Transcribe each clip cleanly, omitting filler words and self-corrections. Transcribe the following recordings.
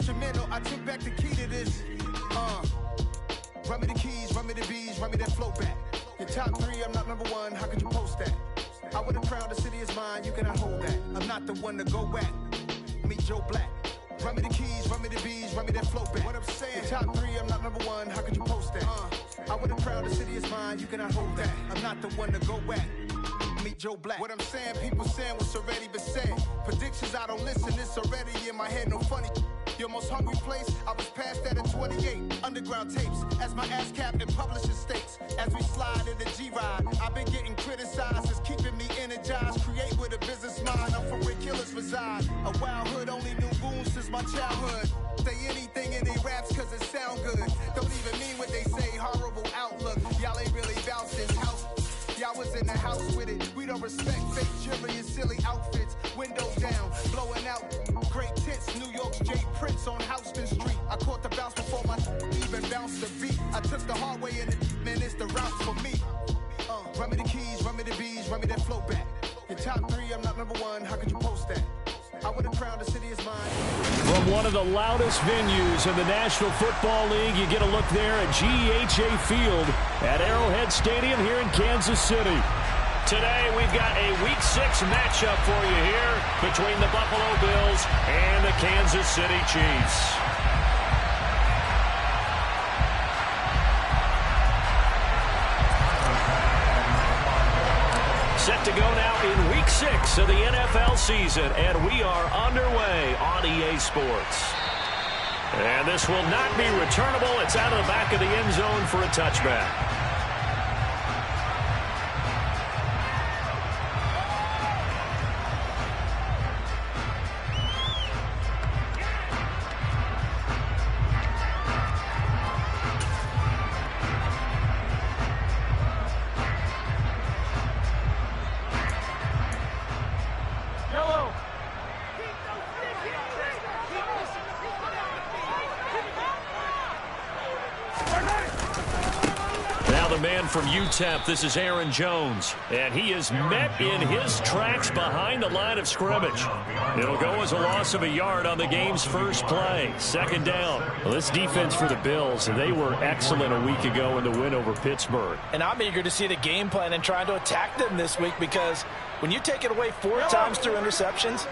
instrumental, I took back the key to this. Run me the keys, run me the bees, run me that flow back. Your top 3, I'm not number 1, how could you post that? I would have crowned the city is mine, you cannot hold that. I'm not the one to go back. Meet Joe Black. Run me the keys, run me the bees, run me that flow back. What I'm saying, your top 3, I'm not number 1, how could you post that? I would have crowned the city is mine, you cannot hold that. I'm not the one to go back. Meet Joe Black. What I'm saying, people saying what's already been said. Predictions, I don't listen, it's already in my head, no funny. Your most hungry place, I was past that at 28. Underground tapes, as my ass cap in publishing states. As we slide in the G-Ride, I've been getting criticized, it's keeping me energized. Create with a business mind, I'm from where killers reside. A wild hood, only knew goons since my childhood. Say anything in they raps cause it sound good. Don't even mean what they say, horrible outlook. Y'all ain't really bounced this house. Y'all was in the house with it. We don't respect fake jewelry and silly outfits. Windows down, blowing out. Great tits, New York's J. Prince on Houston Street. I caught the bounce before my even bounced the beat. I took the hard way in it, man, it's the route for me. Run me the keys, run me the bees, run me that flow back. Your top 3, I'm not number 1, how could you post that? I would have crowned the city is mine. From one of the loudest venues in the National Football League, you get a look there at GEHA Field at Arrowhead Stadium here in Kansas City. Today, we've got a Week 6 matchup for you here between the Buffalo Bills and the Kansas City Chiefs. Set to go now in Week 6 of the NFL season, and we are underway on EA Sports. And this will not be returnable. It's out of the back of the end zone for a touchback. From UTEP, this is Aaron Jones, and he is met in his tracks behind the line of scrimmage. It'll go as a loss of a yard on the game's first play. Second down. Well, this defense for the Bills, they were excellent a week ago in the win over Pittsburgh. And I'm eager to see the game plan and trying to attack them this week, because when you take it away 4 times through interceptions,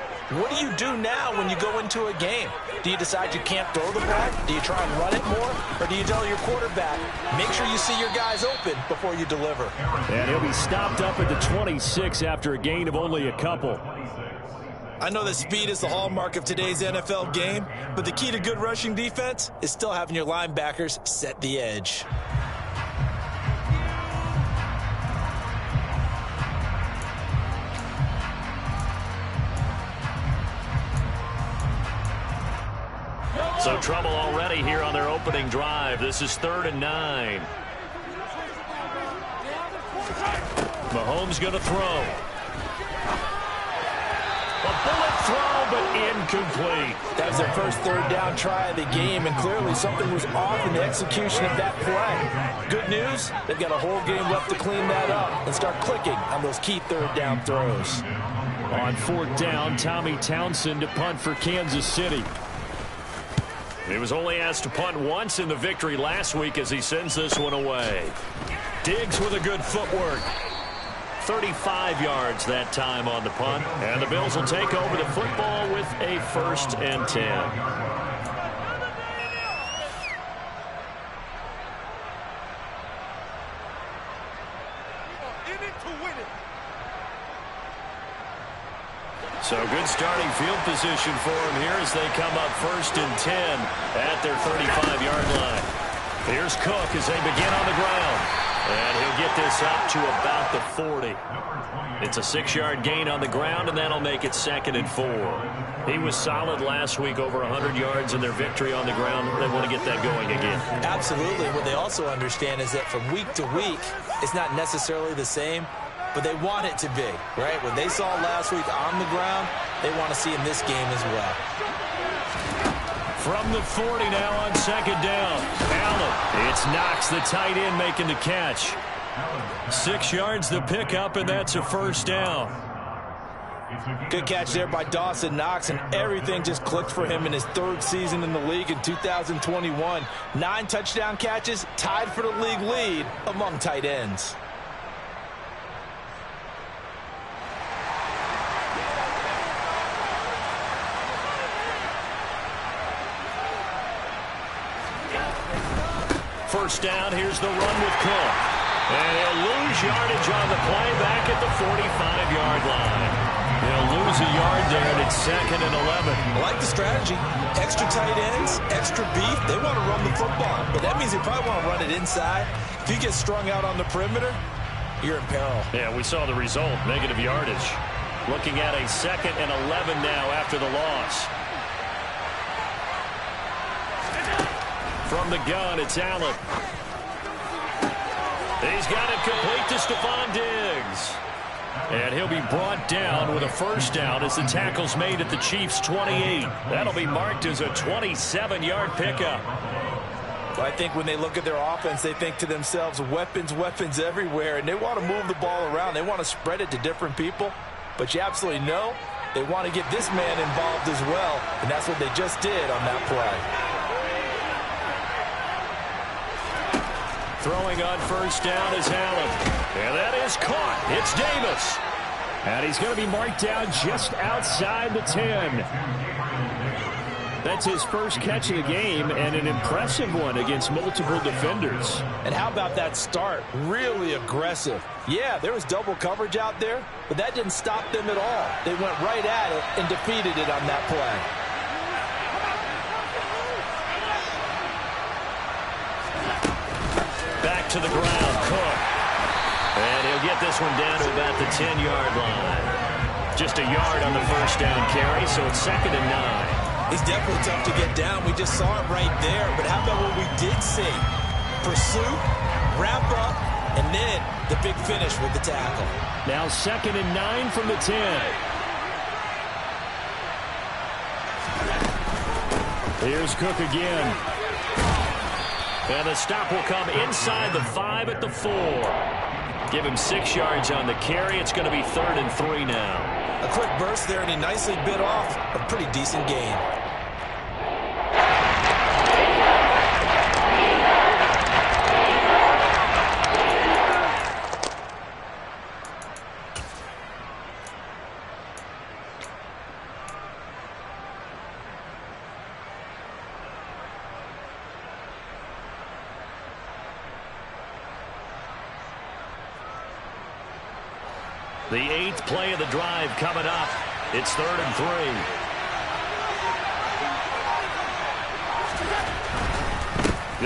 what do you do now when you go into a game? Do you decide you can't throw the ball? Do you try and run it more? Or do you tell your quarterback, make sure you see your guys open before you deliver? And he'll be stopped up at the 26 after a gain of only a couple. I know that speed is the hallmark of today's NFL game, but the key to good rushing defense is still having your linebackers set the edge. So trouble already here on their opening drive. This is 3rd and 9. Mahomes going to throw. A bullet throw, but incomplete. That was their first 3rd down try of the game, and clearly something was off in the execution of that play. Good news, they've got a whole game left to clean that up and start clicking on those key 3rd down throws. On 4th down, Tommy Townsend to punt for Kansas City. He was only asked to punt once in the victory last week as he sends this one away. Diggs with a good footwork. 35 yards that time on the punt. And the Bills will take over the football with a 1st and 10. So good starting field position for him here as they come up 1st and 10 at their 35-yard line. Here's Cook as they begin on the ground. And he'll get this up to about the 40. It's a 6-yard gain on the ground, and that'll make it 2nd and 4. He was solid last week, over 100 yards in their victory on the ground. They want to get that going again. Absolutely. What they also understand is that from week to week, it's not necessarily the same, but they want it to be, right? What they saw last week on the ground, they want to see in this game as well. From the 40 now on 2nd down. Allen. It's Knox, the tight end, making the catch. 6 yards the pickup, and that's a 1st down. Good catch there by Dawson Knox, and everything just clicked for him in his third season in the league in 2021. 9 touchdown catches, tied for the league lead among tight ends. First down, here's the run with Cook. And he'll lose yardage on the play back at the 45-yard line. He'll lose a yard there, and it's 2nd and 11. I like the strategy. Extra tight ends, extra beef. They want to run the football, but that means they probably want to run it inside. If you get strung out on the perimeter, you're in peril. Yeah, we saw the result, negative yardage. Looking at a 2nd and 11 now after the loss. From the gun, it's Allen. He's got it complete to Stephon Diggs. And he'll be brought down with a first down as the tackle's made at the Chiefs' 28. That'll be marked as a 27-yard pickup. Well, I think when they look at their offense, they think to themselves, weapons, weapons everywhere, and they want to move the ball around. They want to spread it to different people. But you absolutely know they want to get this man involved as well, and that's what they just did on that play. Throwing on first down is Allen. And that is caught. It's Davis. And he's going to be marked down just outside the 10. That's his first catch of the game, and an impressive one against multiple defenders. And how about that start? Really aggressive. Yeah, there was double coverage out there, but that didn't stop them at all. They went right at it and defeated it on that play. Back to the ground, Cook. And he'll get this one down to about the 10-yard line. Just a yard on the first down carry, so it's 2nd and 9. He's definitely tough to get down. We just saw it right there. But how about what we did see? Pursuit, wrap up, and then the big finish with the tackle. Now 2nd and 9 from the 10. Here's Cook again. And the stop will come inside the 5 at the 4. Give him 6 yards on the carry. It's going to be 3rd and 3 now. A quick burst there, and he nicely bit off a pretty decent gain. The 8th play of the drive coming up. It's 3rd and 3.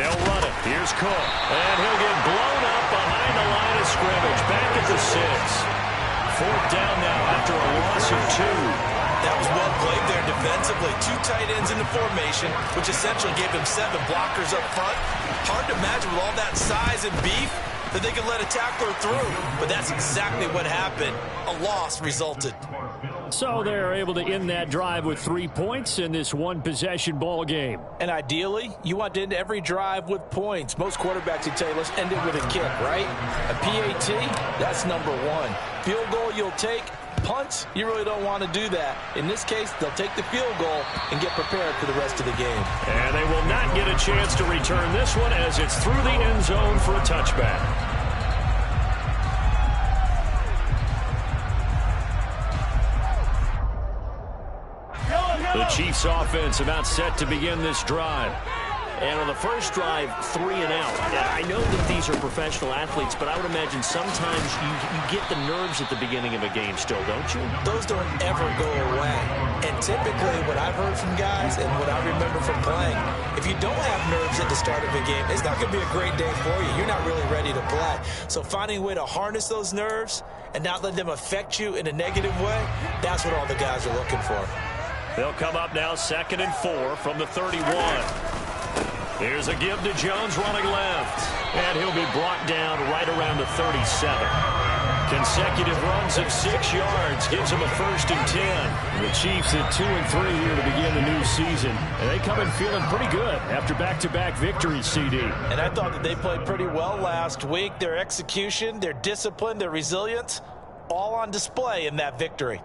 They'll run it. Here's Cook. And he'll get blown up behind the line of scrimmage. Back at the 6. 4th down now after a loss of 2. That was well played there defensively. 2 tight ends in the formation, which essentially gave them 7 blockers up front. Hard to imagine with all that size and beef that they could let a tackler through. But that's exactly what happened. A loss resulted. So they're able to end that drive with 3 points in this one-possession ball game. And ideally, you want to end every drive with points. Most quarterbacks would tell you, let's end it with a kick, right? A PAT, that's number 1. Field goal you'll take. Punts, you really don't want to do that. In this case, they'll take the field goal and get prepared for the rest of the game. And they will not get a chance to return this one as it's through the end zone for a touchback. The Chiefs offense about set to begin this drive. And on the first drive, 3 and out. I know that these are professional athletes, but I would imagine sometimes you get the nerves at the beginning of a game still, don't you? Those don't ever go away. And typically what I've heard from guys and what I remember from playing, if you don't have nerves at the start of a game, it's not going to be a great day for you. You're not really ready to play. So finding a way to harness those nerves and not let them affect you in a negative way, that's what all the guys are looking for. They'll come up now 2nd and 4 from the 31. Here's a give to Jones running left. And he'll be brought down right around the 37. Consecutive runs of 6 yards gives him a 1st and 10. The Chiefs at 2 and 3 here to begin the new season. And they come in feeling pretty good after back-to-back victories, CD. And I thought that they played pretty well last week. Their execution, their discipline, their resilience, all on display in that victory.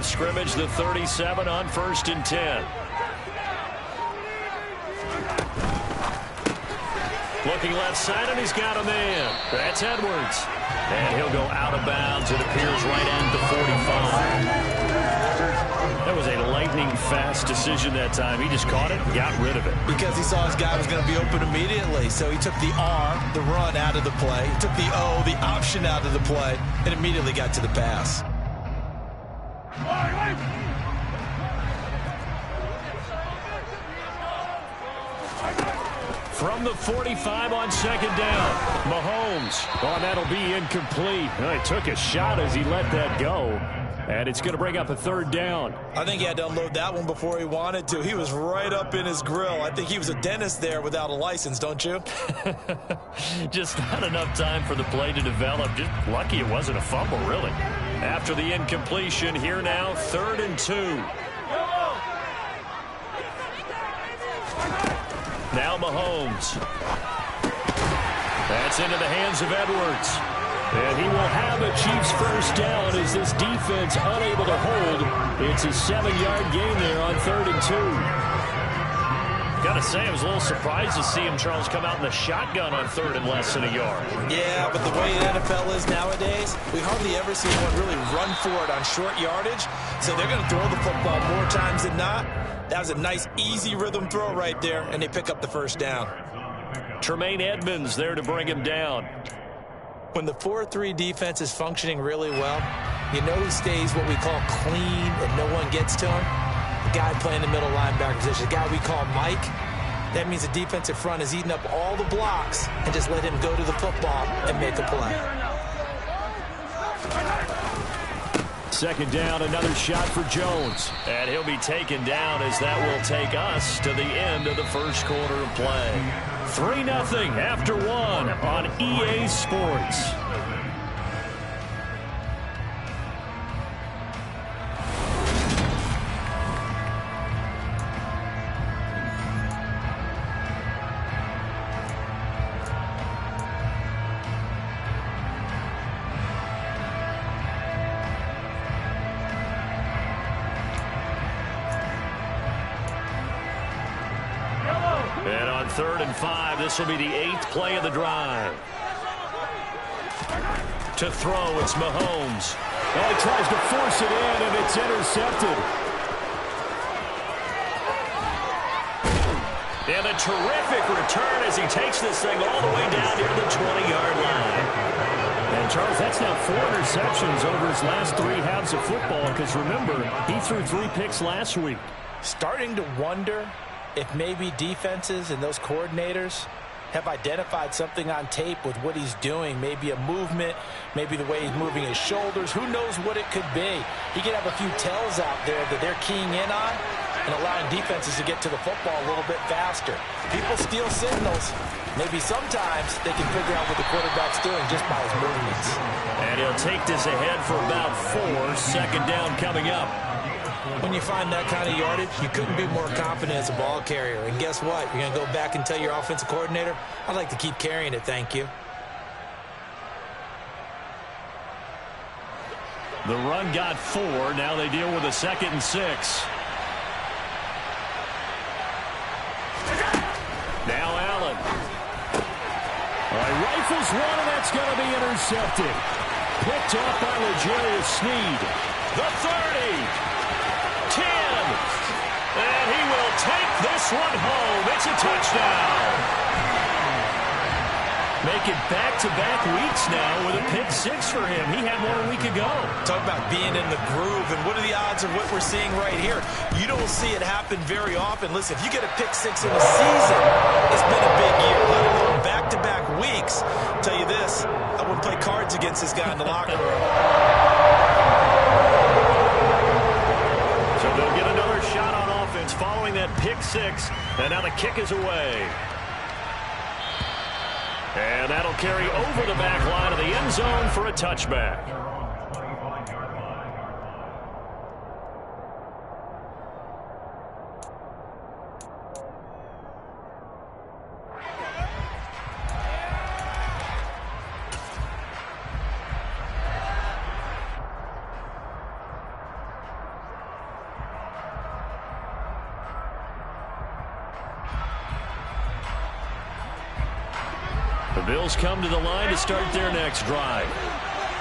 of scrimmage, the 37 on 1st and 10. Looking left side, and he's got a man. That's Edwards. And he'll go out of bounds, it appears, right at the 45. That was a lightning-fast decision that time. He just caught it and got rid of it. Because he saw his guy was going to be open immediately. So he took the R, the run, out of the play. He took the O, the option, out of the play, and immediately got to the pass. From the 45 on 2nd down, Mahomes. Oh, that'll be incomplete. He took a shot as he let that go, and it's going to bring up a 3rd down. I think he had to unload that one before he wanted to. He was right up in his grill. I think he was a dentist there without a license, don't you? Just not enough time for the play to develop. Just lucky it wasn't a fumble, really. After the incompletion, here now, 3rd and 2. Now Mahomes. That's into the hands of Edwards. And he will have a Chiefs 1st down as this defense unable to hold. It's a 7-yard gain there on 3rd and 2. Got to say, I was a little surprised to see him, Charles, come out in the shotgun on 3rd and less than a yard. Yeah, but the way the NFL is nowadays, we hardly ever see anyone really run for it on short yardage. So they're going to throw the football more times than not. That was a nice, easy rhythm throw right there, and they pick up the 1st down. Tremaine Edmonds there to bring him down. When the 4-3 defense is functioning really well, you know who stays what we call clean and no one gets to him? The guy playing the middle linebacker position, the guy we call Mike. That means the defensive front is eating up all the blocks and just let him go to the football and make a play. 2nd down, another shot for Jones. And he'll be taken down as that will take us to the end of the 1st quarter of play. 3-0 after 1 on EA Sports. And on 3rd and 5, this will be the 8th play of the drive. To throw, it's Mahomes. Oh, he tries to force it in, and it's intercepted. And a terrific return as he takes this thing all the way down near the 20-yard line. And, Charles, that's now 4 interceptions over his last 3 halves of football, because, remember, he threw 3 picks last week. Starting to wonder if maybe defenses and those coordinators have identified something on tape with what he's doing. Maybe a movement, maybe the way he's moving his shoulders. Who knows what it could be? He could have a few tells out there that they're keying in on and allowing defenses to get to the football a little bit faster. People steal signals. Maybe sometimes they can figure out what the quarterback's doing just by his movements. And he'll take this ahead for about 4. 2nd down coming up. When you find that kind of yardage, you couldn't be more confident as a ball carrier. And guess what? You're going to go back and tell your offensive coordinator, I'd like to keep carrying it, thank you. The run got 4. Now they deal with a 2nd and 6. Now Allen. He rifles one, and that's going to be intercepted. Picked up by L'Jarius Sneed. The 30. 10. And he will take this one home. It's a touchdown. Make it back-to-back weeks now with a pick 6 for him. He had one a week ago. Talk about being in the groove, and what are the odds of what we're seeing right here? You don't see it happen very often. Listen, if you get a pick 6 in a season, it's been a big year. Let alone back-to-back weeks. I'll tell you this, I wouldn't play cards against this guy in the locker room. So they'll get another shot on offense following that pick 6, and now the kick is away. And that'll carry over the back line of the end zone for a touchback. The Bills come to the line to start their next drive.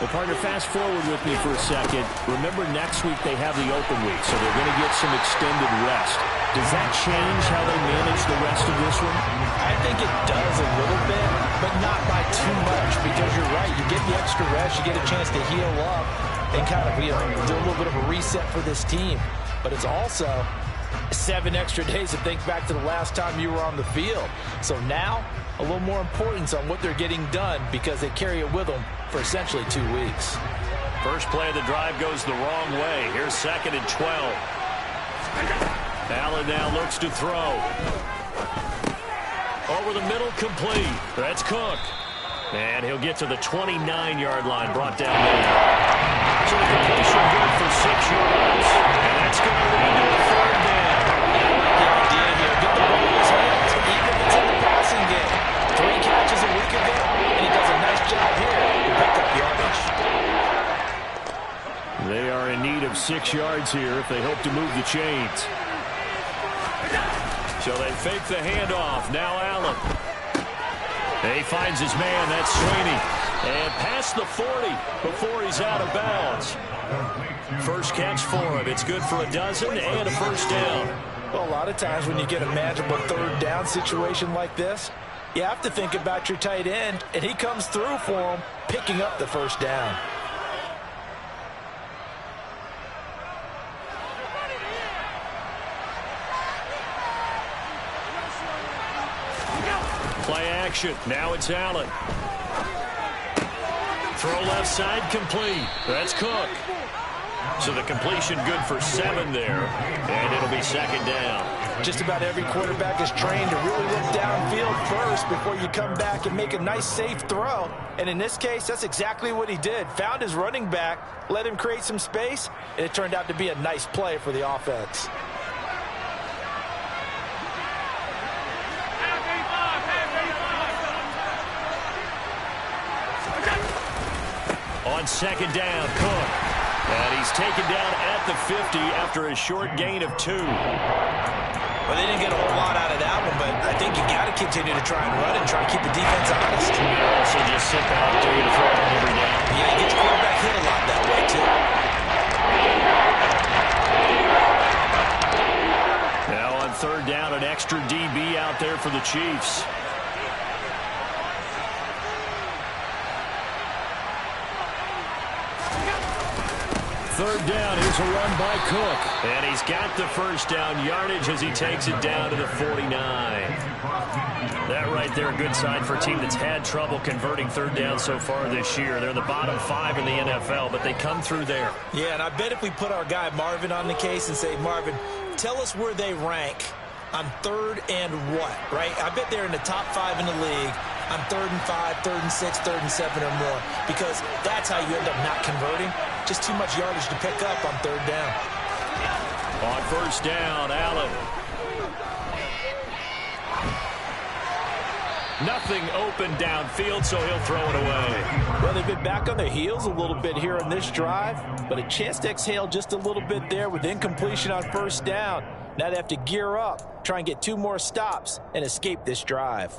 Well, partner, fast forward with me for a second. Remember, next week they have the open week, so they're going to get some extended rest. Does that change how they manage the rest of this one? I think it does a little bit, but not by too much, because you're right. You get the extra rest, you get a chance to heal up and kind of do a little bit of a reset for this team. But it's also 7 extra days to think back to the last time you were on the field. So now, a little more importance on what they're getting done because they carry it with them for essentially 2 weeks. First play of the drive goes the wrong way. Here's 2nd and 12. Allen now looks to throw. Over the middle, complete. That's Cook. And he'll get to the 29-yard line, brought down there. So the completion good for 6 yards. And that's going to lead to a 3rd down. The idea here, get the ball in his hands, even if it's in the passing game. 3 catches a week ago, and he does a nice job here to pick up yardage. They are in need of 6 yards here if they hope to move the chains. So they fake the handoff. Now Allen. He finds his man. That's Sweeney. And past the 40 before he's out of bounds. First catch for him. It's good for a dozen and a 1st down. Well, a lot of times when you get a manageable 3rd down situation like this, you have to think about your tight end, and he comes through for him, picking up the 1st down. Play action. Now it's Allen. Throw left side, complete. That's Cook. So the completion good for 7 there, and it'll be 2nd down. Just about every quarterback is trained to really look downfield first before you come back and make a nice, safe throw. And in this case, that's exactly what he did. Found his running back, let him create some space, and it turned out to be a nice play for the offense. On 2nd down, Cook. And he's taken down at the 50 after a short gain of 2. Well, they didn't get a whole lot out of that one, but I think you got to continue to try and run and try to keep the defense honest. You also just sit back there to throw it every down. Yeah, you get your quarterback hit a lot that way, too. Now on 3rd down, an extra DB out there for the Chiefs. 3rd down, here's a run by Cook. And he's got the 1st down yardage as he takes it down to the 49. That right there, a good sign for a team that's had trouble converting 3rd down so far this year. They're the bottom 5 in the NFL, but they come through there. Yeah, and I bet if we put our guy Marvin on the case and say, Marvin, tell us where they rank on 3rd and what, right? I bet they're in the top 5 in the league on 3rd and 5, 3rd and 6, 3rd and 7 or more, because that's how you end up not converting. Just too much yardage to pick up on 3rd down. On 1st down, Allen. Nothing open downfield, so he'll throw it away. Well, they've been back on their heels a little bit here on this drive, but a chance to exhale just a little bit there with incompletion on 1st down. Now they have to gear up, try and get 2 more stops, and escape this drive.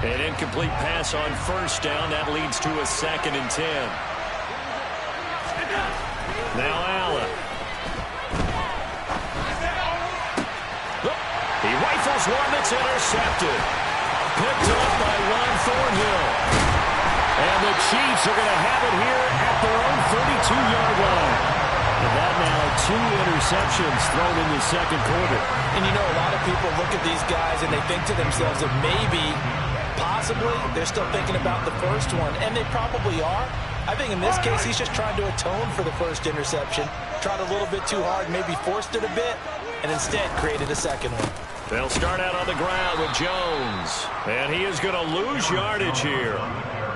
An incomplete pass on 1st down. That leads to a 2nd and 10. Now Allen. He rifles one that's intercepted. Picked up by Ron Thornhill. And the Chiefs are going to have it here at their own 32-yard line. And that now 2 interceptions thrown in the 2nd quarter. And you know, a lot of people look at these guys and they think to themselves that maybe, possibly, they're still thinking about the 1st one, and they probably are. I think in this case, he's just trying to atone for the 1st interception. Tried a little bit too hard, maybe forced it a bit, and instead created a 2nd one. They'll start out on the ground with Jones, and he is going to lose yardage here.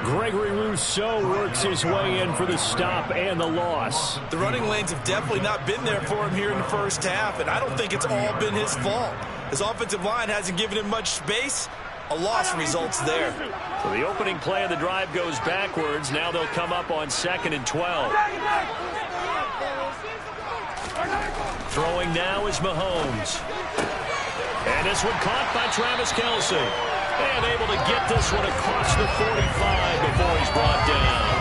Gregory Rousseau works his way in for the stop and the loss. The running lanes have definitely not been there for him here in the 1st half, and I don't think it's all been his fault. His offensive line hasn't given him much space, A loss results there. So the opening play of the drive goes backwards. Now they'll come up on 2nd and 12. Throwing now is Mahomes. And this one caught by Travis Kelce. And able to get this one across the 45 before he's brought down.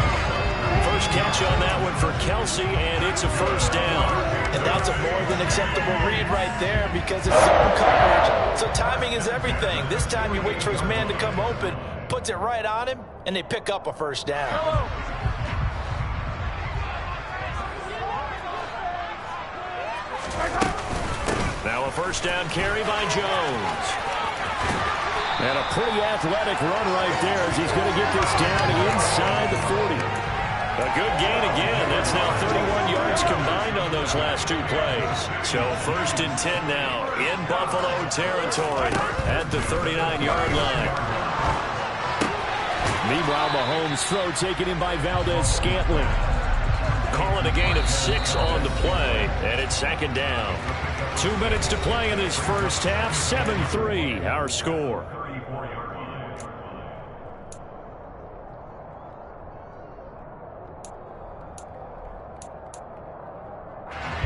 First catch on that one for Kelce, and it's a first down. And that's a more than acceptable read right there because it's zone coverage. So timing is everything. This time he waits for his man to come open, puts it right on him, and they pick up a first down. Now a first down carry by Jones. And a pretty athletic run right there as he's going to get this down inside the 40. A good gain again. That's now 31 yards combined on those last 2 plays. So 1st and 10 now in Buffalo territory at the 39-yard line. Meanwhile, Mahomes' throw taken in by Valdez-Scantling. Calling a gain of 6 on the play, and it's 2nd down. 2 minutes to play in this first half. 7-3 our score.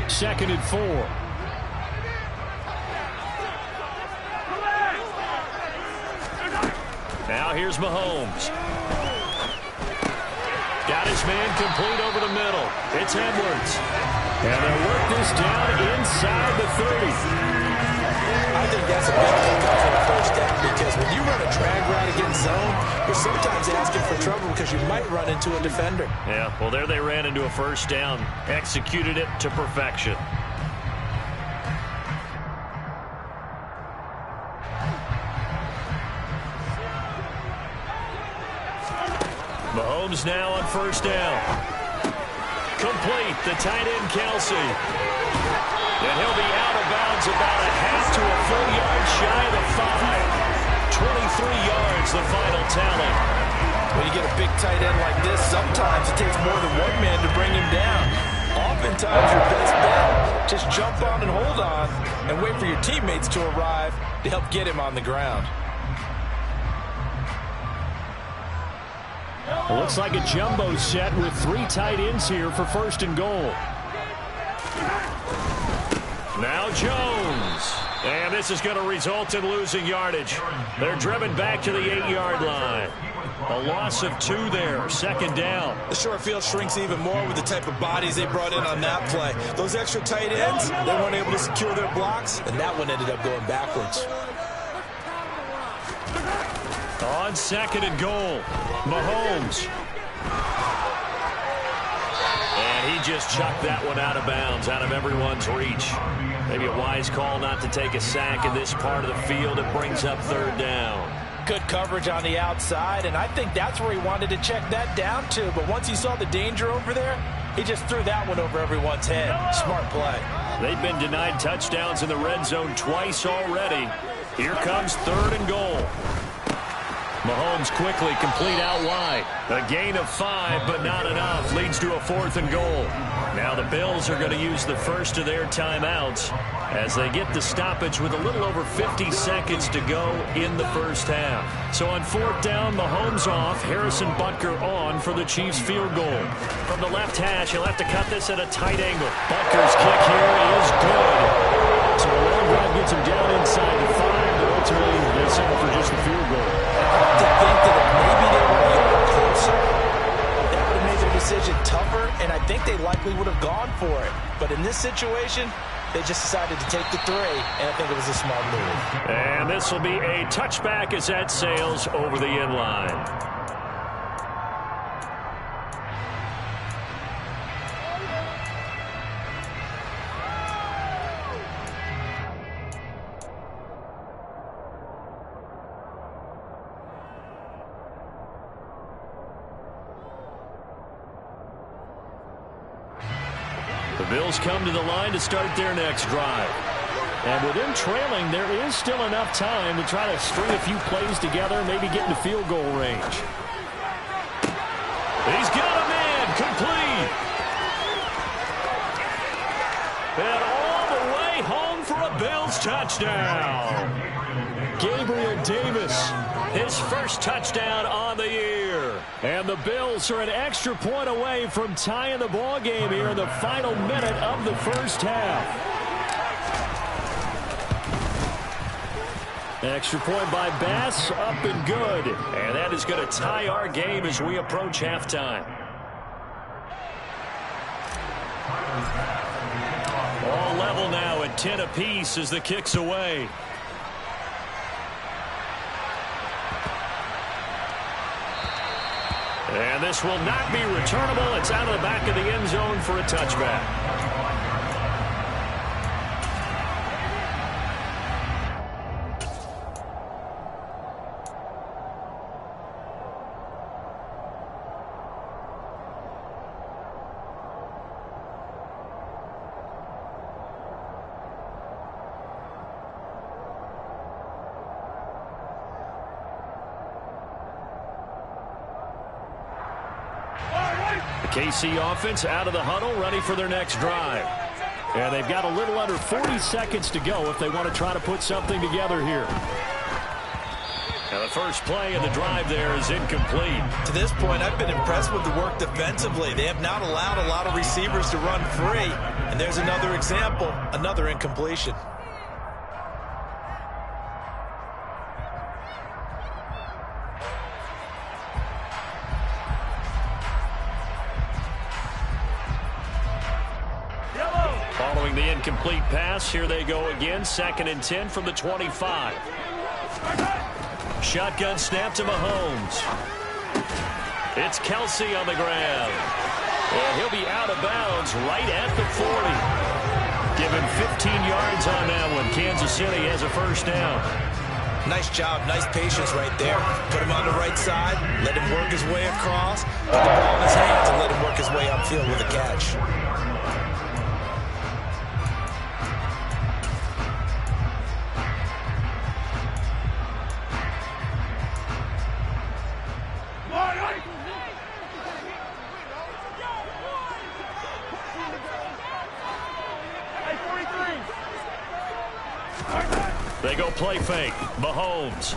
Second and 4. Now here's Mahomes. Got his man complete over the middle. It's Edwards. And they'll work this down inside the 30. I think that's a big takeoff for the first down because when you run a drag route against zone, you're sometimes asking for trouble because you might run into a defender. Yeah, well, there they ran into a first down. Executed it to perfection. Mahomes now on first down. Complete, the tight end Kelce. And he'll be out of bounds about a half to a full yard shy of the 5. 23 yards, the final tally. When you get a big tight end like this, sometimes it takes more than one man to bring him down. Oftentimes your best bet, just jump on and hold on and wait for your teammates to arrive to help get him on the ground. It looks like a jumbo set with 3 tight ends here for 1st and goal. Now Jones. And this is going to result in losing yardage. They're driven back to the 8-yard line. A loss of 2 there, 2nd down. The short field shrinks even more with the type of bodies they brought in on that play. Those extra tight ends, they weren't able to secure their blocks, and that one ended up going backwards. On 2nd and goal, Mahomes. And he just chucked that one out of bounds, out of everyone's reach. Maybe a wise call not to take a sack in this part of the field. It brings up 3rd down. Good coverage on the outside, and I think that's where he wanted to check that down to. But once he saw the danger over there, he just threw that one over everyone's head. Smart play. They've been denied touchdowns in the red zone twice already. Here comes 3rd and goal. Mahomes quickly complete out wide. A gain of 5, but not enough. Leads to a 4th and goal. Now the Bills are going to use the first of their timeouts as they get the stoppage with a little over 50 seconds to go in the first half. So on 4th down, Mahomes off, Harrison Butker on for the Chiefs field goal. From the left hash, he'll have to cut this at a tight angle. Butker's kick here is good. So a long drive gets him down inside the 5, but ultimately they settle for just the field goal. To think that if maybe they were a yard closer, that would have made their decision tougher, and I think they likely would have gone for it. But in this situation, they just decided to take the 3, and I think it was a smart move. And this will be a touchback as that sails over the end line. The Bills come to the line to start their next drive. And with them trailing, there is still enough time to try to string a few plays together, maybe get into field goal range. He's got a man complete. And all the way home for a Bills touchdown. Gabriel Davis, his first touchdown on the year. And the Bills are an extra point away from tying the ball game here in the final minute of the first half. Extra point by Bass, up and good. And that is going to tie our game as we approach halftime. All level now at 10 apiece as the kick's away. And this will not be returnable. It's out of the back of the end zone for a touchback. KC offense out of the huddle, ready for their next drive. And they've got a little under 40 seconds to go if they want to try to put something together here. Now the first play of the drive there is incomplete. To this point, I've been impressed with the work defensively. They have not allowed a lot of receivers to run free. And there's another example, another incompletion. Following the incomplete pass, here they go again. 2nd and 10 from the 25. Shotgun snap to Mahomes. It's Kelsey on the ground. And he'll be out of bounds right at the 40. Give him 15 yards on that one. Kansas City has a first down. Nice job, nice patience right there. Put him on the right side, let him work his way across, put the ball in his hands, and let him work his way upfield with a catch. They go play fake. Mahomes.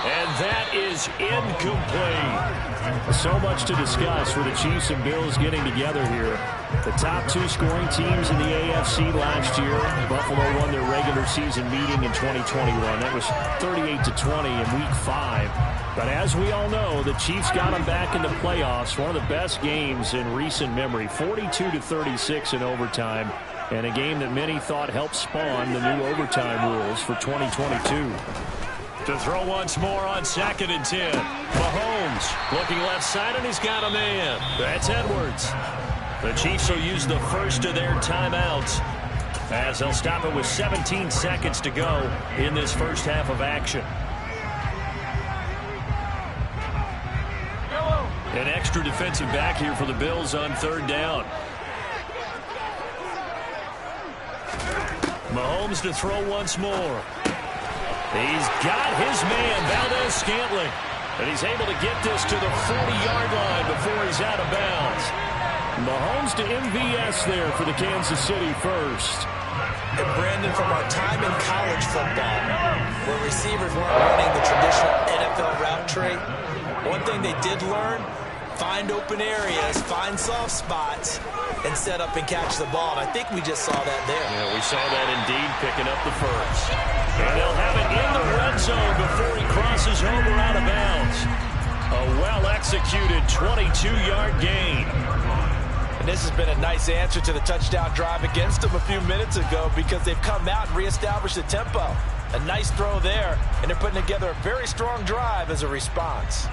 And that is incomplete. So much to discuss with the Chiefs and Bills getting together here. The top 2 scoring teams in the AFC last year. Buffalo won their regular season meeting in 2021. That was 38-20 in Week 5. But as we all know, the Chiefs got them back in the playoffs. One of the best games in recent memory. 42-36 in overtime. And a game that many thought helped spawn the new overtime rules for 2022. To throw once more on 2nd and 10. Mahomes looking left side, and he's got a man. That's Edwards. The Chiefs will use the first of their timeouts as they'll stop it with 17 seconds to go in this first half of action. An extra defensive back here for the Bills on 3rd down. Mahomes to throw once more. He's got his man, Valdez-Scantling. And he's able to get this to the 40-yard line before he's out of bounds. Mahomes to MVS there for the Kansas City first. And Brandon, from our time in college football, where receivers weren't running the traditional NFL route tree, one thing they did learn, find open areas, find soft spots, and set up and catch the ball. And I think we just saw that there. Yeah, we saw that indeed, picking up the first. And they'll have it in the red zone before he crosses over out of bounds. A well-executed 22-yard gain. And this has been a nice answer to the touchdown drive against them a few minutes ago because they've come out and reestablished the tempo. A nice throw there, and they're putting together a very strong drive as a response.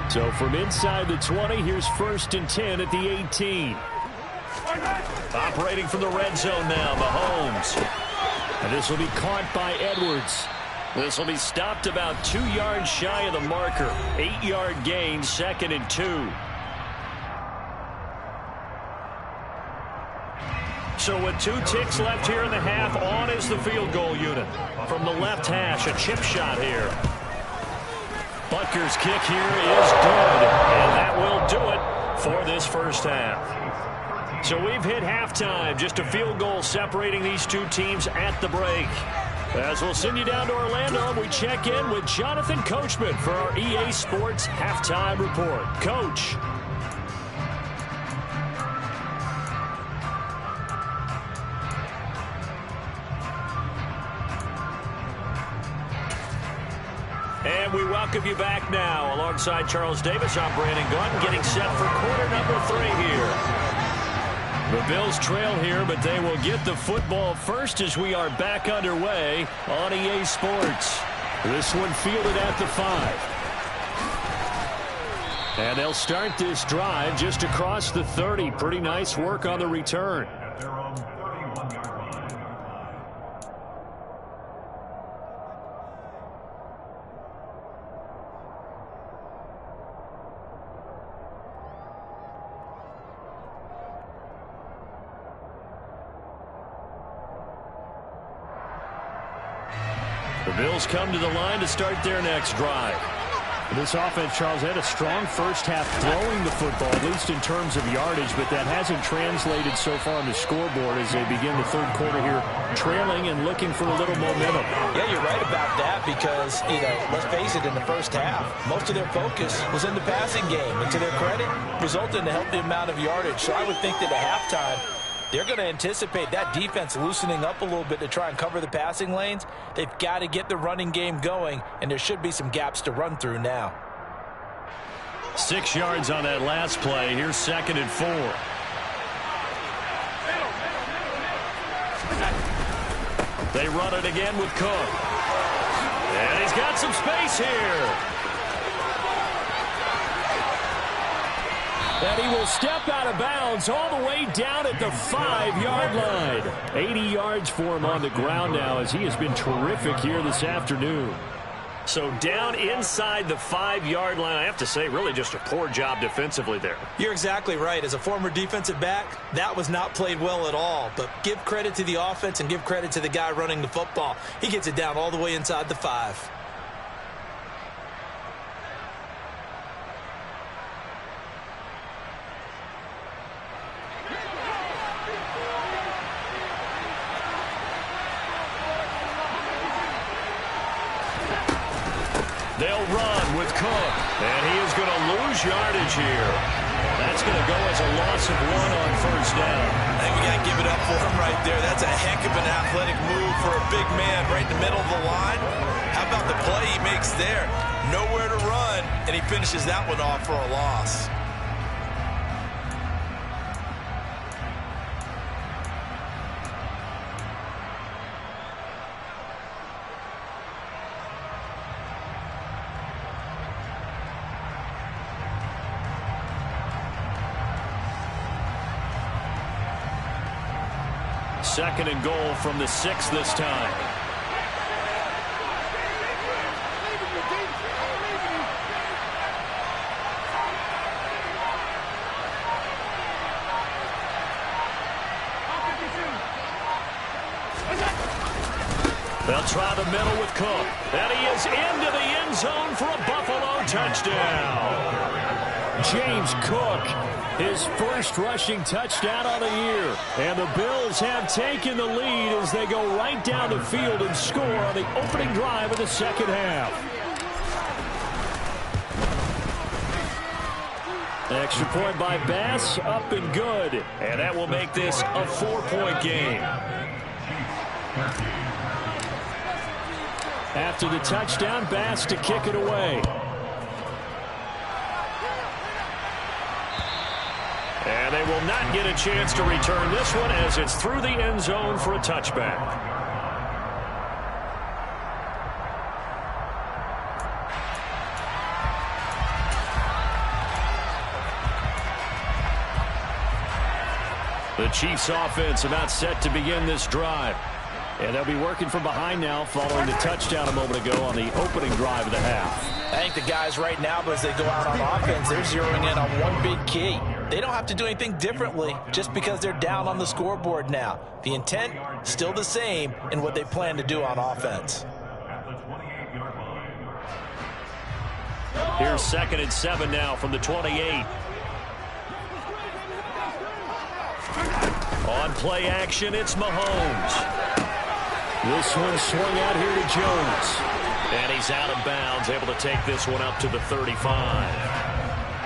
So from inside the 20, here's 1st and 10 at the 18. Operating from the red zone now, Mahomes. And this will be caught by Edwards. This will be stopped about 2 yards shy of the marker. 8-yard gain, 2nd and 2. So with 2 ticks left here in the half, on is the field goal unit. From the left hash, a chip shot here. kicker's kick here is good, and that will do it for this first half. So we've hit halftime, just a field goal separating these two teams at the break. As we'll send you down to Orlando, we check in with Jonathan Coachman for our EA Sports Halftime Report. Coach. And we welcome you back now. Alongside Charles Davis, I'm Brandon Gordon, getting set for quarter number 3 here. The Bills trail here, but they will get the football first as we are back underway on EA Sports. This one fielded at the 5. And they'll start this drive just across the 30. Pretty nice work on the return. The Bills come to the line to start their next drive. This offense, Charles, had a strong first half throwing the football, at least in terms of yardage, but that hasn't translated so far on the scoreboard as they begin the third quarter here, trailing and looking for a little momentum. Yeah, you're right about that because, let's face it, in the first half, most of their focus was in the passing game. And to their credit, resulted in a healthy amount of yardage. So I would think that at halftime, they're going to anticipate that defense loosening up a little bit to try and cover the passing lanes. They've got to get the running game going, and there should be some gaps to run through now. 6 yards on that last play. Here's 2nd and 4. They run it again with Cook. And he's got some space here. And he will step out of bounds all the way down at the 5-yard line. 80 yards for him on the ground now as he has been terrific here this afternoon. So down inside the 5-yard line, I have to say, really just a poor job defensively there. You're exactly right. As a former defensive back, that was not played well at all. But give credit to the offense and give credit to the guy running the football. He gets it down all the way inside the 5. They'll run with Cook, and he is going to lose yardage here. That's going to go as a loss of 1 on first down. I think we got to give it up for him right there. That's a heck of an athletic move for a big man right in the middle of the line. How about the play he makes there? Nowhere to run, and he finishes that one off for a loss. Second and goal from the 6 this time. They'll try the middle with Cook. And he is into the end zone for a Buffalo touchdown. James Cook, his first rushing touchdown on the year. And the Bills have taken the lead as they go right down the field and score on the opening drive of the second half. Extra point by Bass, up and good. And that will make this a 4-point game. After the touchdown, Bass to kick it away. And they will not get a chance to return this one as it's through the end zone for a touchback. The Chiefs offense about set to begin this drive. And they'll be working from behind now following the touchdown a moment ago on the opening drive of the half. I think the guys right now, as they go out on offense, they're zeroing in on one big key. They don't have to do anything differently just because they're down on the scoreboard now. The intent, still the same in what they plan to do on offense. Here's 2nd and 7 now from the 28. On play action, it's Mahomes. This one swung out here to Jones. And he's out of bounds, able to take this one up to the 35.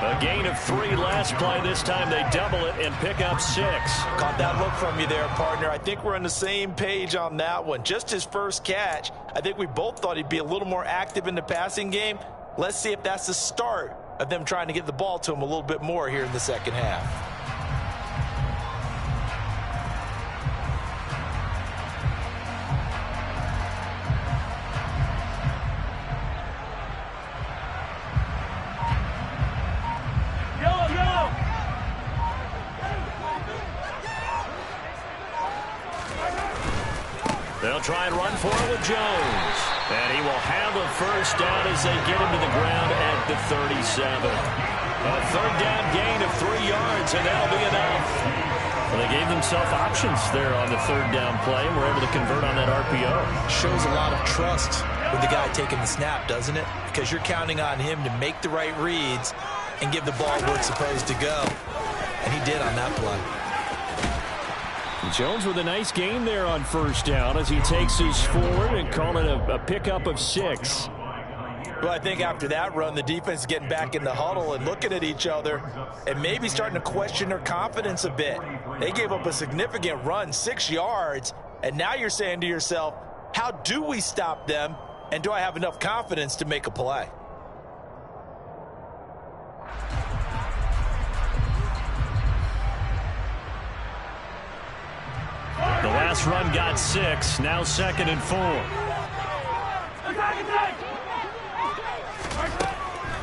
A gain of 3 last play. This time they double it and pick up 6. Caught that look from you there, partner. I think we're on the same page on that one. Just his first catch. I think we both thought he'd be a little more active in the passing game. Let's see if that's the start of them trying to get the ball to him a little bit more here in the second half. They'll try and run for it with Jones. And he will have a first down as they get him to the ground at the 37. A third down gain of 3 yards, and that'll be enough. Well, they gave themselves options there on the third down play and were able to convert on that RPO. Shows a lot of trust with the guy taking the snap, doesn't it? Because you're counting on him to make the right reads and give the ball where it's supposed to go. And he did on that play. Jones with a nice gain there on first down as he takes his forward and call it a pickup of 6. Well, I think after that run, the defense is getting back in the huddle and looking at each other and maybe starting to question their confidence a bit. They gave up a significant run, 6 yards, and now you're saying to yourself, how do we stop them, and do I have enough confidence to make a play? The last run got 6, now 2nd and 4.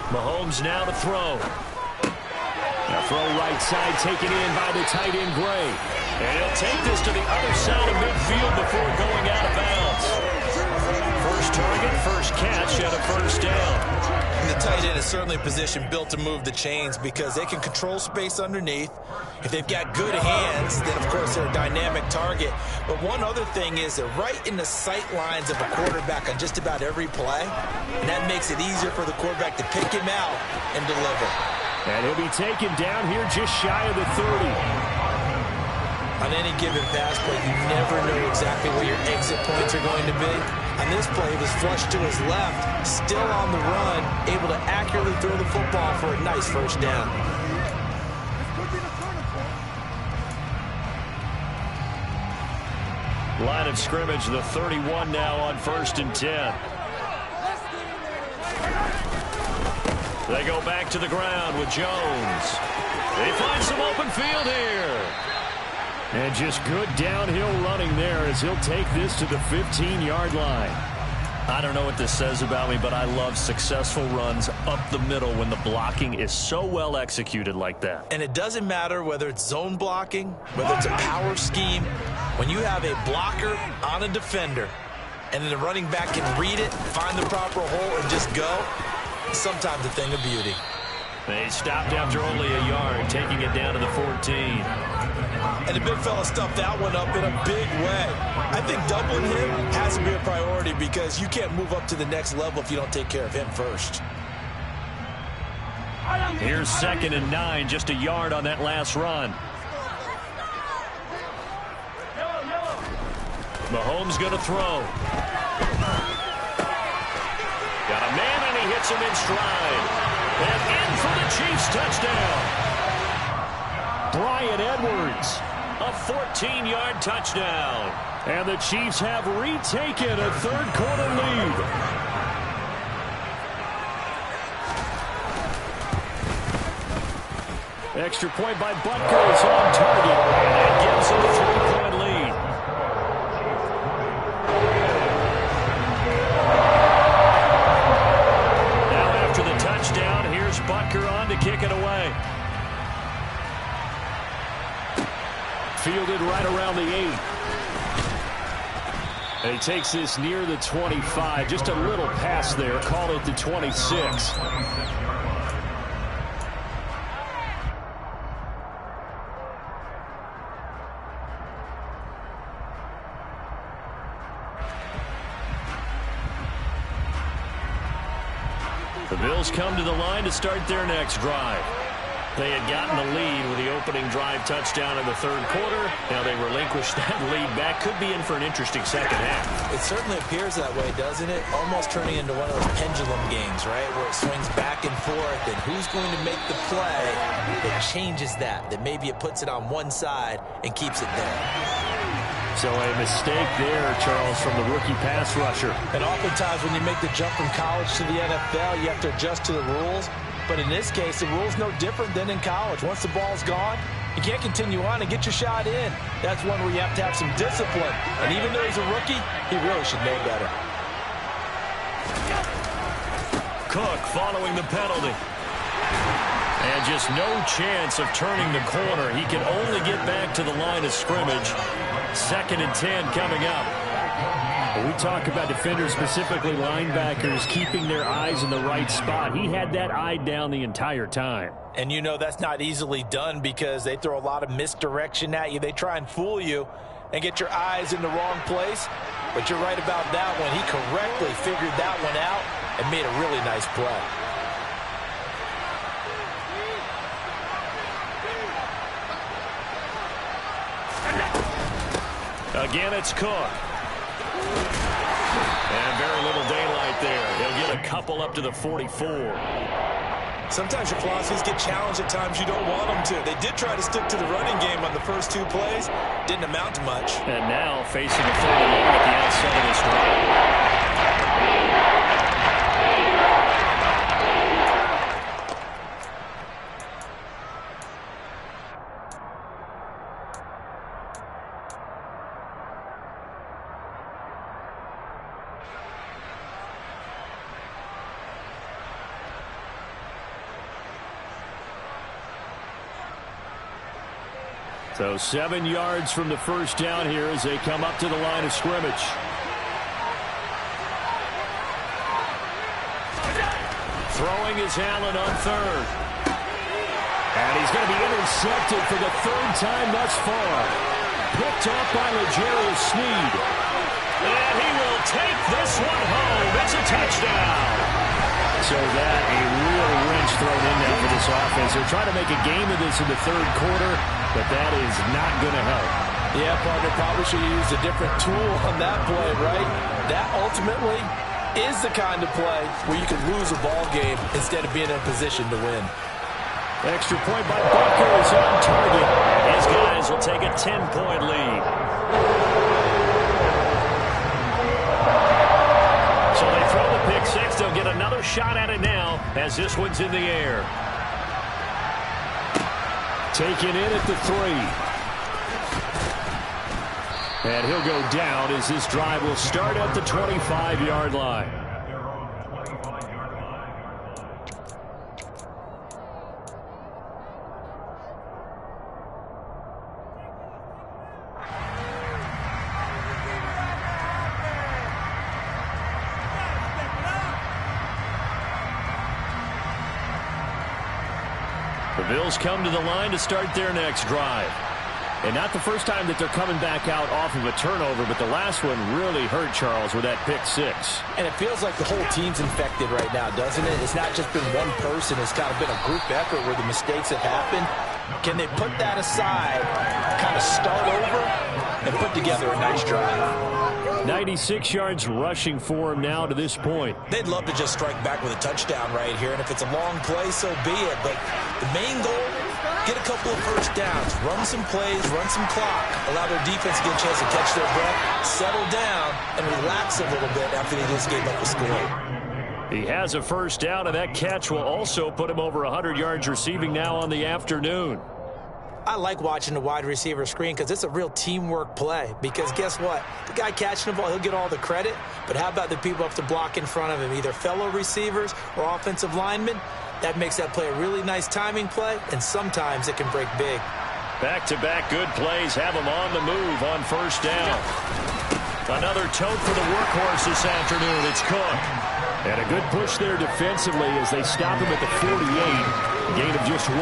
Mahomes now to throw. A throw right side taken in by the tight end Gray. And he'll take this to the other side of midfield before going out of bounds. First target, first catch, and a first down. And the tight end is certainly a position built to move the chains because they can control space underneath. If they've got good hands, then, of course, they're a dynamic target. But one other thing is they're right in the sight lines of a quarterback on just about every play, and that makes it easier for the quarterback to pick him out and deliver. And he'll be taken down here just shy of the 30. On any given pass play, you never know exactly where your exit points are going to be. On this play, he was flushed to his left, still on the run, able to accurately throw the football for a nice first down. Line of scrimmage, the 31 now on 1st and 10. They go back to the ground with Jones. They find some open field here. And just good downhill running there as he'll take this to the 15-yard line. I don't know what this says about me, but I love successful runs up the middle when the blocking is so well executed like that. And it doesn't matter whether it's zone blocking, whether it's a power scheme. When you have a blocker on a defender and then the running back can read it, find the proper hole, and just go, it's sometimes a thing of beauty. They stopped after only a yard, taking it down to the 14. And the big fella stuffed that one up in a big way. I think doubling him has to be a priority because you can't move up to the next level if you don't take care of him first. Here's 2nd and 9, just a yard on that last run. Mahomes going to throw. Got a man, and he hits him in stride. And in for the Chiefs touchdown. Bryan Edwards. A 14-yard touchdown. And the Chiefs have retaken a third-quarter lead. Extra point by Butker is on target. And that gives them a 3-point lead. Now after the touchdown, here's Butker on to kick it away. Fielded right around the 8. And he takes this near the 25. Just a little pass there. Call it the 26. The Bills come to the line to start their next drive. They had gotten the lead with the opening drive touchdown in the third quarter. Now they relinquish that lead back. Could be in for an interesting second half. It certainly appears that way, doesn't it? Almost turning into one of those pendulum games, right? Where it swings back and forth, and who's going to make the play that changes that maybe it puts it on one side and keeps it there. So a mistake there, Charles, from the rookie pass rusher. And oftentimes when you make the jump from college to the NFL, you have to adjust to the rules. But in this case, the rule's no different than in college. Once the ball's gone, you can't continue on and get your shot in. That's one where you have to have some discipline. And even though he's a rookie, he really should know better. Cook following the penalty. And just no chance of turning the corner. He can only get back to the line of scrimmage. 2nd and 10 coming up. We talk about defenders, specifically linebackers, keeping their eyes in the right spot. He had that eye down the entire time. And you know that's not easily done because they throw a lot of misdirection at you. They try and fool you and get your eyes in the wrong place. But you're right about that one. He correctly figured that one out and made a really nice play. Again, it's Cook. And very little daylight there. He'll get a couple up to the 44. Sometimes your philosophies get challenged at times you don't want them to. They did try to stick to the running game on the first 2 plays. Didn't amount to much. And now facing a 3rd and long at the outside of this drive. So 7 yards from the first down here as they come up to the line of scrimmage. Throwing is Allen on 3rd. And he's going to be intercepted for the 3rd time thus far. Picked up by L'Jarius Sneed. And he will take this one home. It's a touchdown. So that a real wrench thrown in now for this offense. They're trying to make a game of this in the 3rd quarter, but that is not going to help. Yeah, partner, probably should have used a different tool on that play, right? That ultimately is the kind of play where you can lose a ball game instead of being in a position to win. Extra point by Bucker is on target. These guys will take a 10-point lead. So they throw the pick 6. They'll get another shot at it now as this one's in the air. Taken in at the 3. And he'll go down as this drive will start at the 25-yard line. The Bills come to the line to start their next drive. And not the first time that they're coming back out off of a turnover, but the last one really hurt, Charles, with that pick 6. And it feels like the whole team's infected right now, doesn't it? It's not just been one person. It's kind of been a group effort where the mistakes have happened. Can they put that aside, kind of start over, and put together a nice drive? 96 yards rushing for him now to this point. They'd love to just strike back with a touchdown right here, and if it's a long play, so be it. But the main goal, get a couple of first downs, run some plays, run some clock, allow their defense to get a chance to catch their breath, settle down, and relax a little bit after they just gave up the score. He has a first down, and that catch will also put him over 100 yards receiving now on the afternoon. I like watching the wide receiver screen because it's a real teamwork play. Because guess what? The guy catching the ball, he'll get all the credit. But how about the people up to block in front of him, either fellow receivers or offensive linemen? That makes that play a really nice timing play, and sometimes it can break big. Back-to-back good plays have him on the move on first down. Another tote for the workhorse this afternoon. It's Cook. And a good push there defensively as they stop him at the 48. Gain of just 1.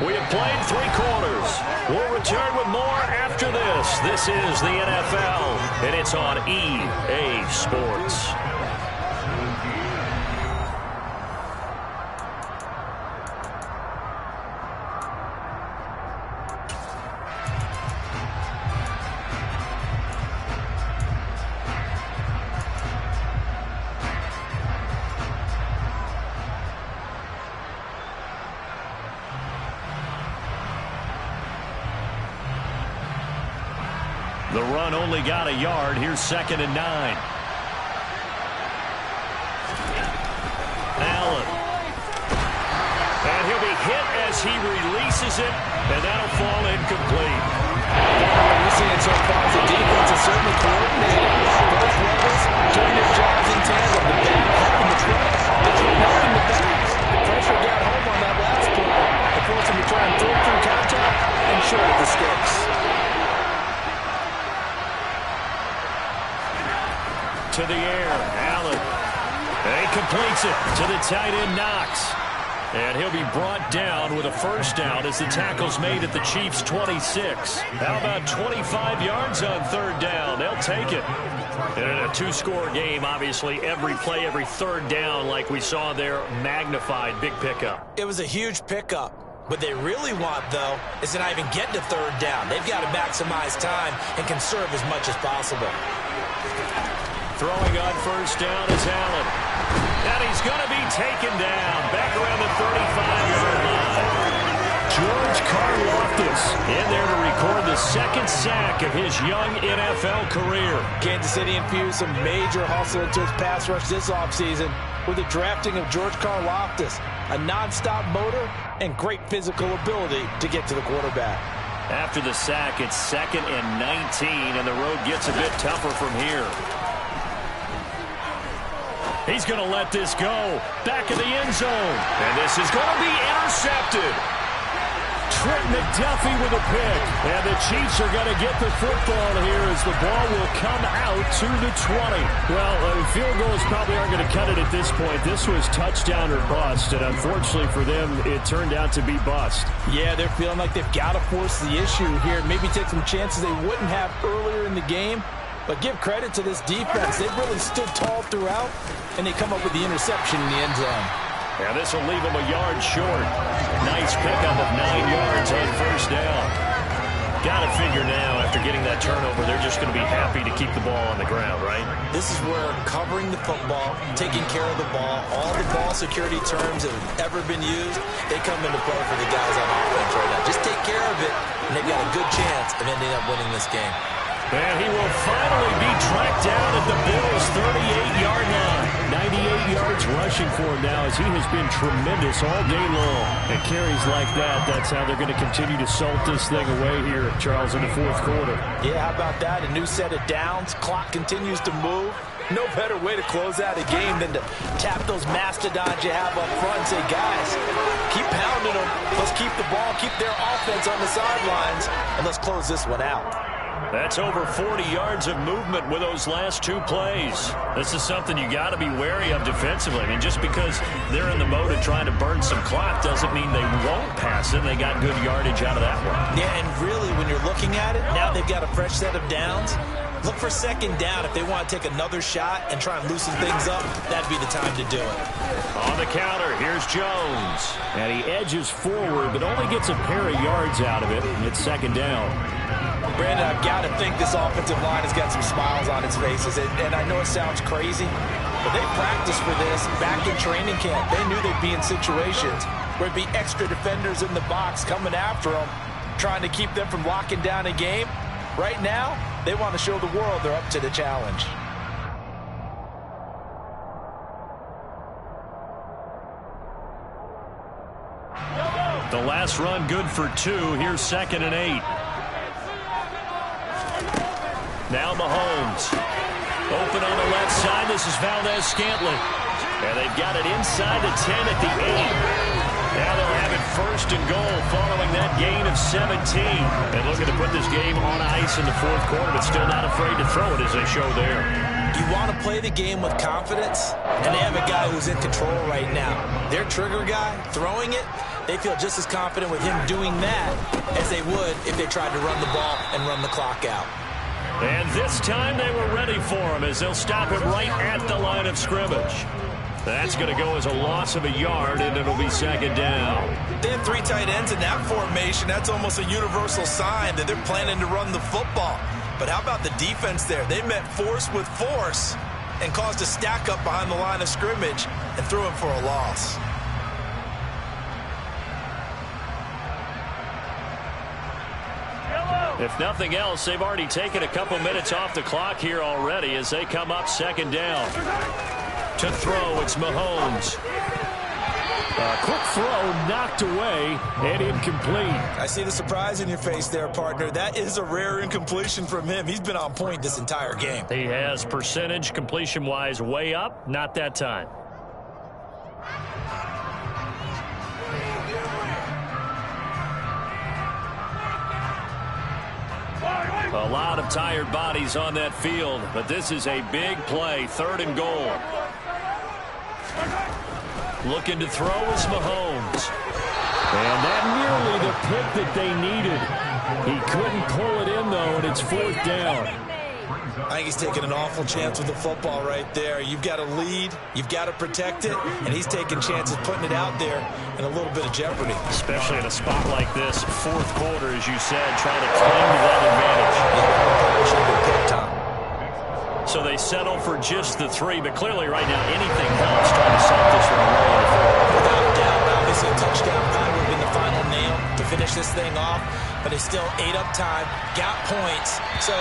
We have played 3 quarters. We'll return with more after this. This is the NFL, and it's on EA Sports. The run only got a yard. Here's 2nd and 9. Allen. And he'll be hit as he releases it, and that'll fall incomplete. What we're seeing so far is the defense is certainly coordinated. Both levels doing their jobs in tandem. The back helping the front, the front helping the back. The pressure got home on that last play. It forced him to try and throw through contact and short of the sticks. To the air, Allen. And he completes it to the tight end, Knox. And he'll be brought down with a first down as the tackle's made at the Chiefs' 26. How about 25 yards on 3rd down? They'll take it. And in a 2-score game, obviously, every play, every 3rd down, like we saw there, magnified. Big pickup. It was a huge pickup. What they really want, though, is to not even get to 3rd down. They've got to maximize time and conserve as much as possible. Throwing on first down is Allen. And he's going to be taken down back around the 35-yard line. George Karlaftis in there to record the 2nd sack of his young NFL career. Kansas City infused some major hustle into its pass rush this offseason with the drafting of George Karlaftis, a nonstop motor and great physical ability to get to the quarterback. After the sack, it's 2nd and 19, and the road gets a bit tougher from here. He's going to let this go. Back in the end zone. And this is going to be intercepted. Trent McDuffie with a pick. And the Chiefs are going to get the football here as the ball will come out to the 20. Well, field goals probably aren't going to cut it at this point. This was touchdown or bust, and unfortunately for them, it turned out to be bust. Yeah, they're feeling like they've got to force the issue here. Maybe take some chances they wouldn't have earlier in the game. But give credit to this defense. They've really stood tall throughout, and they come up with the interception in the end zone. Yeah, this will leave them a yard short. Nice pickup of 9 yards on first down. Got to figure now, after getting that turnover, they're just going to be happy to keep the ball on the ground, right? This is where covering the football, taking care of the ball, all the ball security terms that have ever been used, they come into play for the guys on offense right now. Just take care of it, and they've got a good chance of ending up winning this game. And he will finally be tracked down at the Bills' 38-yard line. 98 yards rushing for him now as he has been tremendous all day long. And carries like that, that's how they're going to continue to salt this thing away here, Charles, in the 4th quarter. Yeah, how about that? A new set of downs. Clock continues to move. No better way to close out a game than to tap those mastodons you have up front and say, guys, keep pounding them. Let's keep the ball, keep their offense on the sidelines, and let's close this one out. That's over 40 yards of movement with those last 2 plays. This is something you got to be wary of defensively. I mean, just because they're in the mode of trying to burn some clock doesn't mean they won't pass it. They got good yardage out of that one. Yeah, and really, when you're looking at it, now they've got a fresh set of downs. Look for 2nd down. If they want to take another shot and try and loosen things up, that'd be the time to do it. On the counter, here's Jones. And he edges forward, but only gets a pair of yards out of it. It's 2nd down. Brandon, I've got to think this offensive line has got some smiles on its faces. And I know it sounds crazy, but they practiced for this back in training camp. They knew they'd be in situations where it'd be extra defenders in the box coming after them, trying to keep them from locking down a game. Right now, they want to show the world they're up to the challenge. The last run good for 2. Here's 2nd and 8. Now Mahomes. Open on the left side. This is Valdez-Scantling. And they've got it inside the 10 at the 8. Now they'll have it 1st and goal following that gain of 17. And looking to put this game on ice in the 4th quarter, but still not afraid to throw it as they show there. You want to play the game with confidence, and they have a guy who's in control right now. Their trigger guy, throwing it, they feel just as confident with him doing that as they would if they tried to run the ball and run the clock out. And this time they were ready for him as they'll stop it right at the line of scrimmage. That's going to go as a loss of a yard, and it'll be 2nd down. They have 3 tight ends in that formation. That's almost a universal sign that they're planning to run the football. But how about the defense there? They met force with force and caused a stack up behind the line of scrimmage and threw him for a loss. Yellow. If nothing else, they've already taken a couple minutes off the clock here already as they come up second down. To throw, it's Mahomes. A quick throw knocked away and incomplete. I see the surprise in your face there, partner. That is a rare incompletion from him. He's been on point this entire game. He has percentage completion-wise way up. Not that time. A lot of tired bodies on that field, but this is a big play, 3rd and goal. Looking to throw is Mahomes. And that nearly the pick that they needed. He couldn't pull it in, though, and it's 4th down. I think he's taking an awful chance with the football right there. You've got to lead, you've got to protect it, and he's taking chances putting it out there in a little bit of jeopardy. Especially in a spot like this, 4th quarter, as you said, trying to cling to that advantage. So they settle for just the 3, but clearly right now anything helps trying to set this one away. Without a doubt, obviously a touchdown run would have been the final nail to finish this thing off, but it's still ate up time, got points. So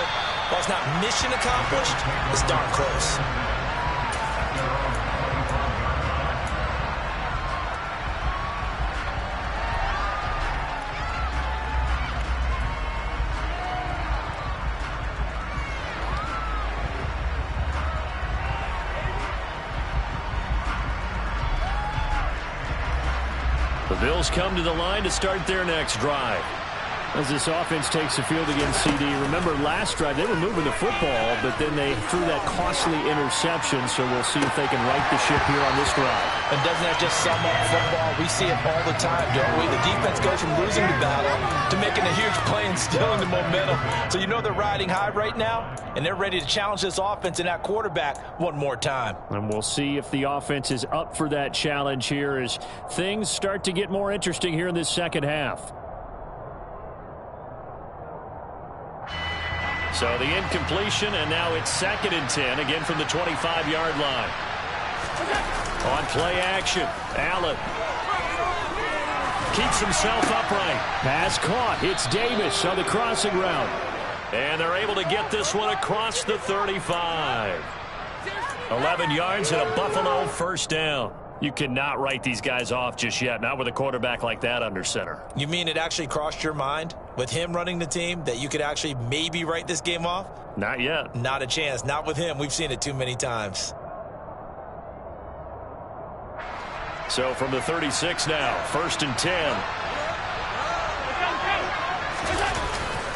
while it's not mission accomplished, it's darn close. The Bills come to the line to start their next drive. As this offense takes the field against CD, remember last drive they were moving the football, but then they threw that costly interception, so we'll see if they can right the ship here on this drive. And doesn't that just sum up football? We see it all the time, don't we? The defense goes from losing the battle to making a huge play and stealing the momentum. So you know they're riding high right now, and they're ready to challenge this offense and that quarterback one more time. And we'll see if the offense is up for that challenge here as things start to get more interesting here in this second half. So the incompletion, and now it's 2nd and 10, again from the 25-yard line. On play action, Allen keeps himself upright. Pass caught. It's Davis on the crossing route. And they're able to get this one across the 35. 11 yards and a Buffalo 1st down. You cannot write these guys off just yet, not with a quarterback like that under center. You mean it actually crossed your mind with him running the team that you could actually maybe write this game off? Not yet. Not a chance. Not with him. We've seen it too many times. So from the 36 now, 1st and 10.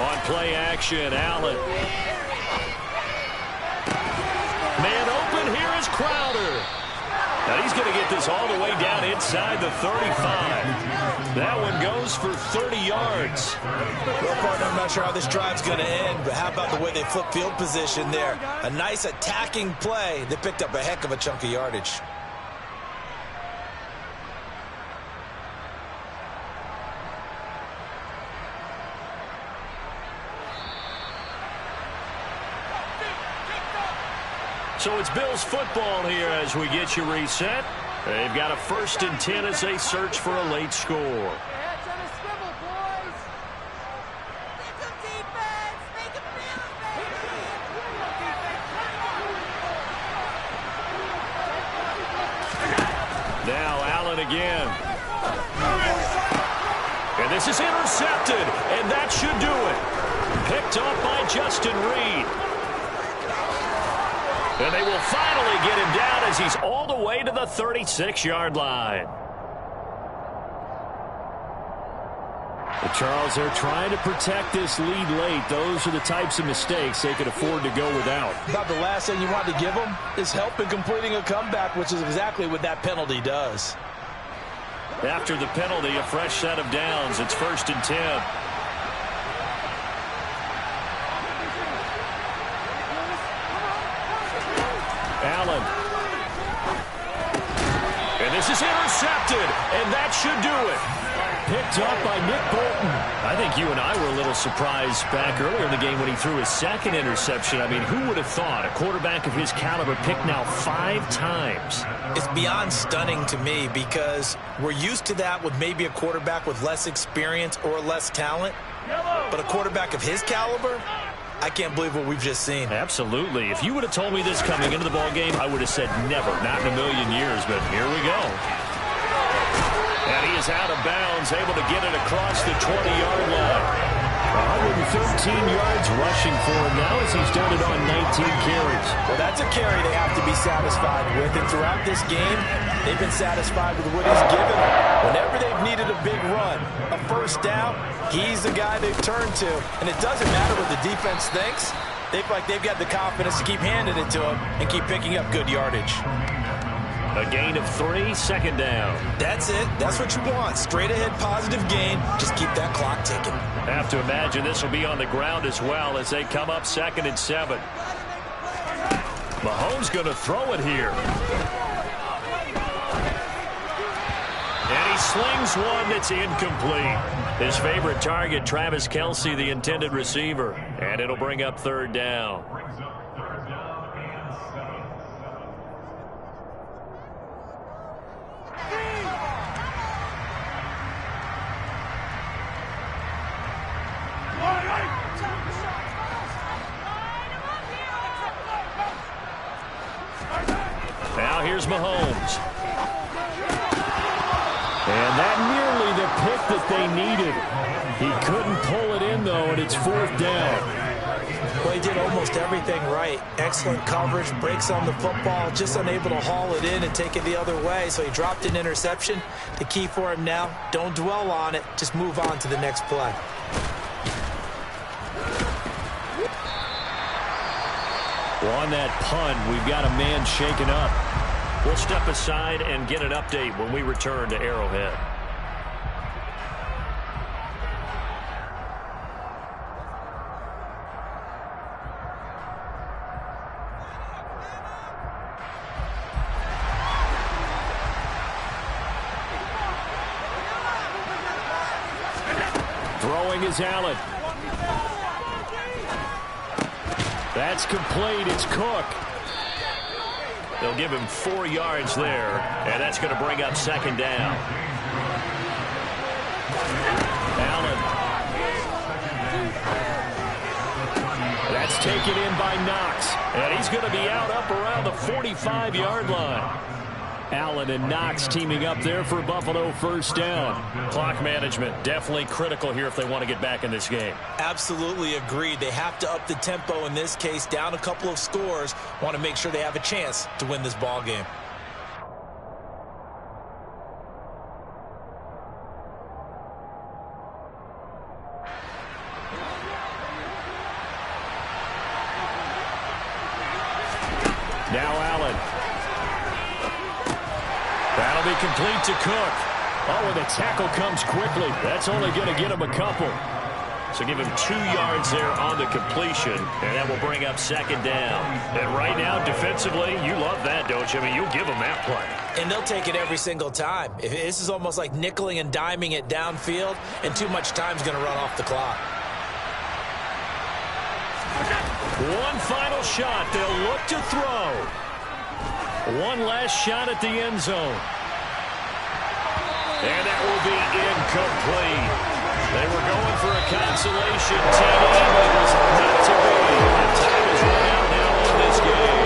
On play action, Allen. Man open, here is Crowder. Now he's going to get this all the way down inside the 35. That one goes for 30 yards. Well, partner, I'm not sure how this drive's going to end, but how about the way they flip field position there? A nice attacking play that picked up a heck of a chunk of yardage. So it's Bills football here as we get you reset. They've got a 1st and 10 as they search for a late score. Now Allen again. And this is intercepted, and that should do it. Picked up by Justin Reed. And they will finally get him down as he's all the way to the 36-yard line. But Charles, they're trying to protect this lead late. Those are the types of mistakes they could afford to go without. About the last thing you want to give them is help in completing a comeback, which is exactly what that penalty does. After the penalty, a fresh set of downs. It's 1st and 10. Allen. And this is intercepted, and that should do it. Picked up by Nick Bolton. I think you and I were a little surprised back earlier in the game when he threw his 2nd interception. I mean, who would have thought a quarterback of his caliber picked now 5 times? It's beyond stunning to me because we're used to that with maybe a quarterback with less experience or less talent. But a quarterback of his caliber, I can't believe what we've just seen. Absolutely. If you would have told me this coming into the ball game, I would have said never, not in a million years, but here we go. And he is out of bounds, able to get it across the 20-yard line. 113 yards rushing for him now as he's done it on 19 carries. Well, that's a carry they have to be satisfied with. And throughout this game, they've been satisfied with what he's given them. Whenever they've needed a big run, a first down, he's the guy they've turned to. And it doesn't matter what the defense thinks. They feel like they've got the confidence to keep handing it to him and keep picking up good yardage. A gain of 3, second down. That's it. That's what you want. Straight ahead positive gain. Just keep that clock ticking. Have to imagine this will be on the ground as well as they come up 2nd and 7. Mahomes going to throw it here. And he slings one that's incomplete. His favorite target, Travis Kelce, the intended receiver. And it'll bring up 3rd down. Now here's Mahomes. And that nearly the pick that they needed. He couldn't pull it in, though, and it's 4th down. Well, he did almost everything right. Excellent coverage, breaks on the football, just unable to haul it in and take it the other way. So he dropped an interception. The key for him now, don't dwell on it. Just move on to the next play. Well, on that punt, we've got a man shaken up. We'll step aside and get an update when we return to Arrowhead. Throwing is Allen. That's complete. It's Cook. They'll give him 4 yards there, and that's going to bring up 2nd down. Allen. That's taken in by Knox, and he's going to be out up around the 45-yard line. Allen and Knox teaming up there for Buffalo 1st down. Clock management definitely critical here if they want to get back in this game. Absolutely agreed. They have to up the tempo in this case, down a couple of scores. Want to make sure they have a chance to win this ball game. Now Allen. That'll be complete to Cook. Oh, and the tackle comes quickly. That's only going to get him a couple. So give him 2 yards there on the completion, and that will bring up 2nd down. And right now, defensively, you love that, don't you? I mean, you'll give them that play. And they'll take it every single time. This is almost like nickeling and diming it downfield, and too much time's going to run off the clock. One final shot. They'll look to throw. One last shot at the end zone. And that will be incomplete. They were going for a consolation TD, but it was